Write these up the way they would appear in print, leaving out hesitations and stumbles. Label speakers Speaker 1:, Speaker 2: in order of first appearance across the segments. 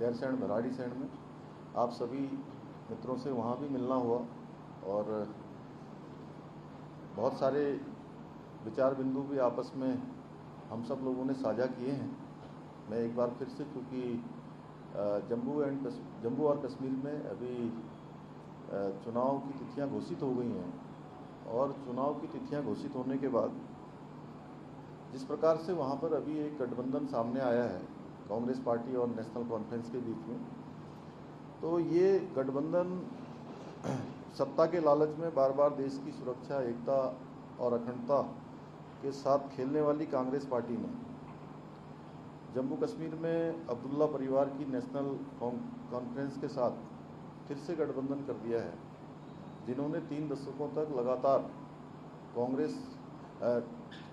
Speaker 1: गैरसैंण भराड़ीसैंण में आप सभी मित्रों से वहाँ भी मिलना हुआ और बहुत सारे विचार बिंदु भी आपस में हम सब लोगों ने साझा किए हैं। मैं एक बार फिर से, क्योंकि जम्मू और कश्मीर में अभी चुनाव की तिथियां घोषित हो गई हैं और चुनाव की तिथियां घोषित होने के बाद जिस प्रकार से वहाँ पर अभी एक गठबंधन सामने आया है कांग्रेस पार्टी और नेशनल कॉन्फ्रेंस के बीच में, तो ये गठबंधन सत्ता के लालच में बार बार देश की सुरक्षा, एकता और अखंडता के साथ खेलने वाली कांग्रेस पार्टी ने जम्मू कश्मीर में अब्दुल्ला परिवार की नेशनल कॉन्फ्रेंस के साथ फिर से गठबंधन कर दिया है, जिन्होंने 3 दशकों तक लगातार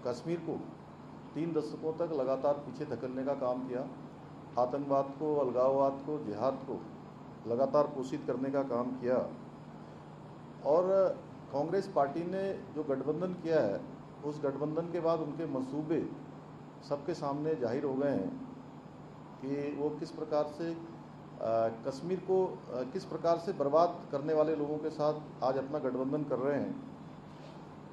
Speaker 1: कश्मीर को 3 दशकों तक लगातार पीछे धकेलने का काम किया, आतंकवाद को, अलगाववाद को, जिहाद को लगातार पोषित करने का काम किया। और कांग्रेस पार्टी ने जो गठबंधन किया है, उस गठबंधन के बाद उनके मंसूबे सबके सामने जाहिर हो गए हैं कि वो किस प्रकार से कश्मीर को किस प्रकार से बर्बाद करने वाले लोगों के साथ आज अपना गठबंधन कर रहे हैं।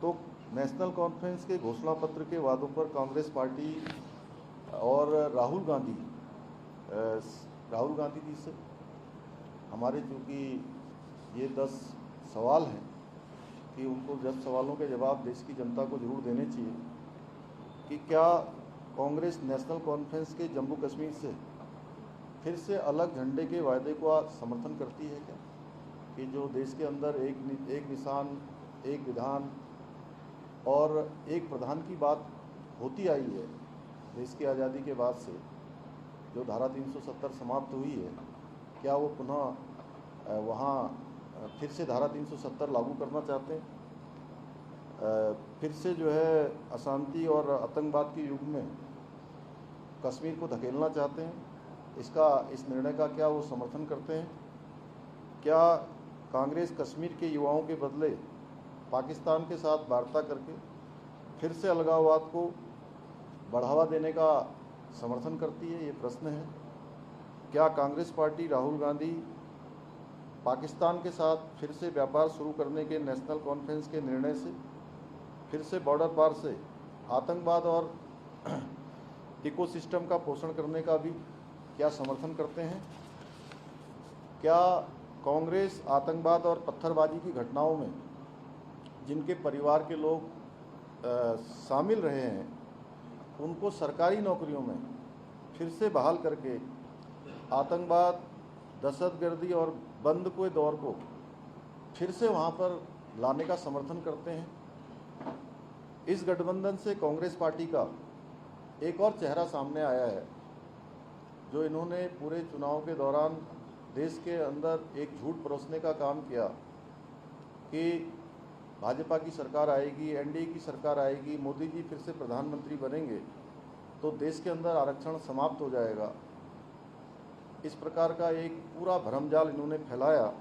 Speaker 1: तो नेशनल कॉन्फ्रेंस के घोषणा पत्र के वादों पर कांग्रेस पार्टी और राहुल गांधी जी से हमारे, चूँकि ये 10 सवाल हैं कि उनको 10 सवालों के जवाब देश की जनता को जरूर देने चाहिए कि क्या कांग्रेस नेशनल कॉन्फ्रेंस के जम्मू कश्मीर से फिर से अलग झंडे के वायदे को समर्थन करती है क्या, कि जो देश के अंदर एक निशान, एक विधान और एक प्रधान की बात होती आई है देश की आज़ादी के बाद से, जो धारा 370 समाप्त हुई है, क्या वो पुनः वहाँ फिर से धारा 370 लागू करना चाहते हैं? फिर से जो है अशांति और आतंकवाद के युग में कश्मीर को धकेलना चाहते हैं? इस निर्णय का क्या वो समर्थन करते हैं? क्या कांग्रेस कश्मीर के युवाओं के बदले पाकिस्तान के साथ वार्ता करके फिर से अलगाववाद को बढ़ावा देने का समर्थन करती है? ये प्रश्न है। क्या कांग्रेस पार्टी, राहुल गांधी पाकिस्तान के साथ फिर से व्यापार शुरू करने के नेशनल कॉन्फ्रेंस के निर्णय से फिर से बॉर्डर पार से आतंकवाद और इकोसिस्टम का पोषण करने का भी क्या समर्थन करते हैं? क्या कांग्रेस आतंकवाद और पत्थरबाजी की घटनाओं में जिनके परिवार के लोग शामिल रहे हैं, उनको सरकारी नौकरियों में फिर से बहाल करके आतंकवाद, दहशतगर्दी और बंद के दौर को फिर से वहाँ पर लाने का समर्थन करते हैं? इस गठबंधन से कांग्रेस पार्टी का एक और चेहरा सामने आया है, जो इन्होंने पूरे चुनाव के दौरान देश के अंदर एक झूठ परोसने का काम किया कि भाजपा की सरकार आएगी, एनडीए की सरकार आएगी, मोदी जी फिर से प्रधानमंत्री बनेंगे तो देश के अंदर आरक्षण समाप्त हो जाएगा। इस प्रकार का एक पूरा भरमजाल इन्होंने फैलाया,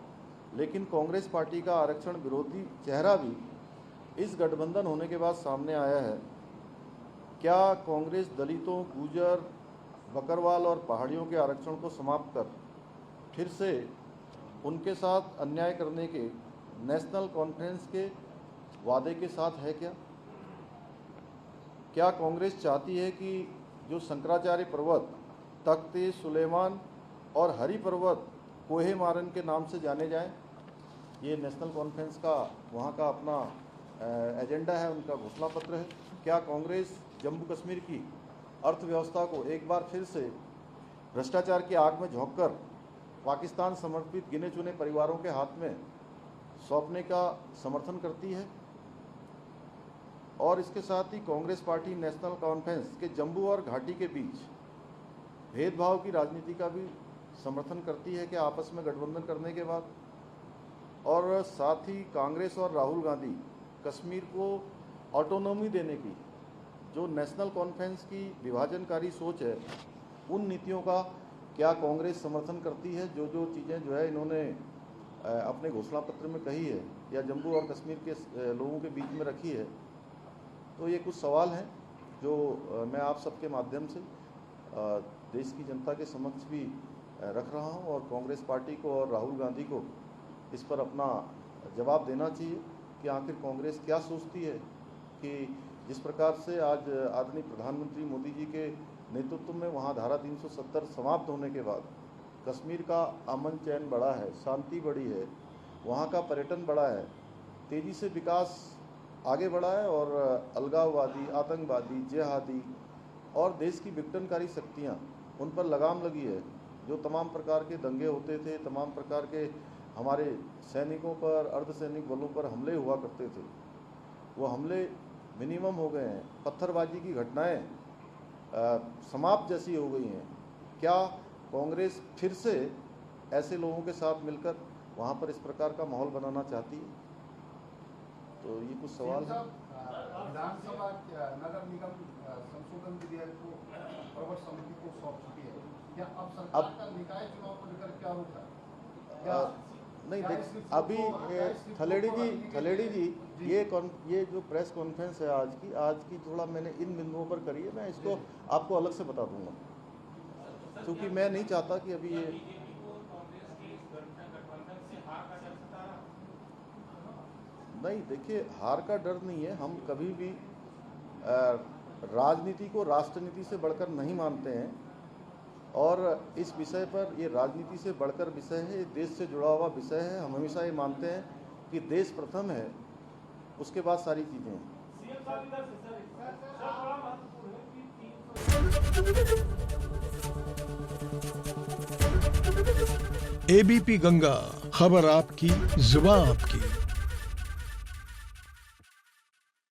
Speaker 1: लेकिन कांग्रेस पार्टी का आरक्षण विरोधी चेहरा भी इस गठबंधन होने के बाद सामने आया है। क्या कांग्रेस दलितों, गुर्जर, बकरवाल और पहाड़ियों के आरक्षण को समाप्त कर फिर से उनके साथ अन्याय करने के नेशनल कॉन्फ्रेंस के वादे के साथ है क्या? क्या कांग्रेस चाहती है कि जो शंकराचार्य पर्वत, तख्त सुलेमान और हरि पर्वत कोहे मारन के नाम से जाने जाएं? ये नेशनल कॉन्फ्रेंस का वहाँ का अपना एजेंडा है, उनका घोषणा पत्र है। क्या कांग्रेस जम्मू कश्मीर की अर्थव्यवस्था को एक बार फिर से भ्रष्टाचार की आग में झोंककर पाकिस्तान समर्पित गिने चुने परिवारों के हाथ में सौंपने का समर्थन करती है? और इसके साथ ही कांग्रेस पार्टी नेशनल कॉन्फ्रेंस के जम्मू और घाटी के बीच भेदभाव की राजनीति का भी समर्थन करती है कि आपस में गठबंधन करने के बाद? और साथ ही कांग्रेस और राहुल गांधी कश्मीर को ऑटोनॉमी देने की जो नेशनल कॉन्फ्रेंस की विभाजनकारी सोच है, उन नीतियों का क्या कांग्रेस समर्थन करती है? जो चीज़ें जो है इन्होंने अपने घोषणा पत्र में कही है या जम्मू और कश्मीर के लोगों के बीच में रखी है। तो ये कुछ सवाल हैं जो मैं आप सबके माध्यम से देश की जनता के समक्ष भी रख रहा हूं और कांग्रेस पार्टी को और राहुल गांधी को इस पर अपना जवाब देना चाहिए कि आखिर कांग्रेस क्या सोचती है कि जिस प्रकार से आज आदरणीय प्रधानमंत्री मोदी जी के नेतृत्व में वहां धारा 370 समाप्त होने के बाद कश्मीर का अमन चैन बढ़ा है, शांति बढ़ी है, वहाँ का पर्यटन बढ़ा है, तेज़ी से विकास आगे बढ़ा है और अलगाववादी, आतंकवादी, जिहादी और देश की विघटनकारी शक्तियाँ उन पर लगाम लगी है। जो तमाम प्रकार के दंगे होते थे, तमाम प्रकार के हमारे सैनिकों पर, अर्धसैनिक बलों पर हमले हुआ करते थे, वो हमले मिनिमम हो गए हैं। पत्थरबाजी की घटनाएं समाप्त जैसी हो गई हैं। क्या कांग्रेस फिर से ऐसे लोगों के साथ मिलकर वहाँ पर इस प्रकार का माहौल बनाना चाहती है? तो ये कुछ सवाल है।
Speaker 2: विधानसभा नगर निगम संशोधन विधेयक को प्रवर समिति को सौंप चुकी है, क्या अब सरकार का निकाय चुनाव को लेकर क्या होगा?
Speaker 1: नहीं देख, अभी थलेड़ी जी ये जो प्रेस कॉन्फ्रेंस है आज की थोड़ा मैंने इन बिंदुओं पर करी है, मैं इसको आपको अलग से बता दूंगा, क्योंकि मैं नहीं चाहता कि अभी ये नहीं। देखिए, हार का डर नहीं है। हम कभी भी राजनीति को राष्ट्रनीति से बढ़कर नहीं मानते हैं और इस विषय पर ये राजनीति से बढ़कर विषय है, ये देश से जुड़ा हुआ विषय है। हम हमेशा ये मानते हैं कि देश प्रथम है, उसके बाद सारी चीज़ें हैं।
Speaker 3: एबीपी गंगा, खबर आपकी, जुबान आपकी।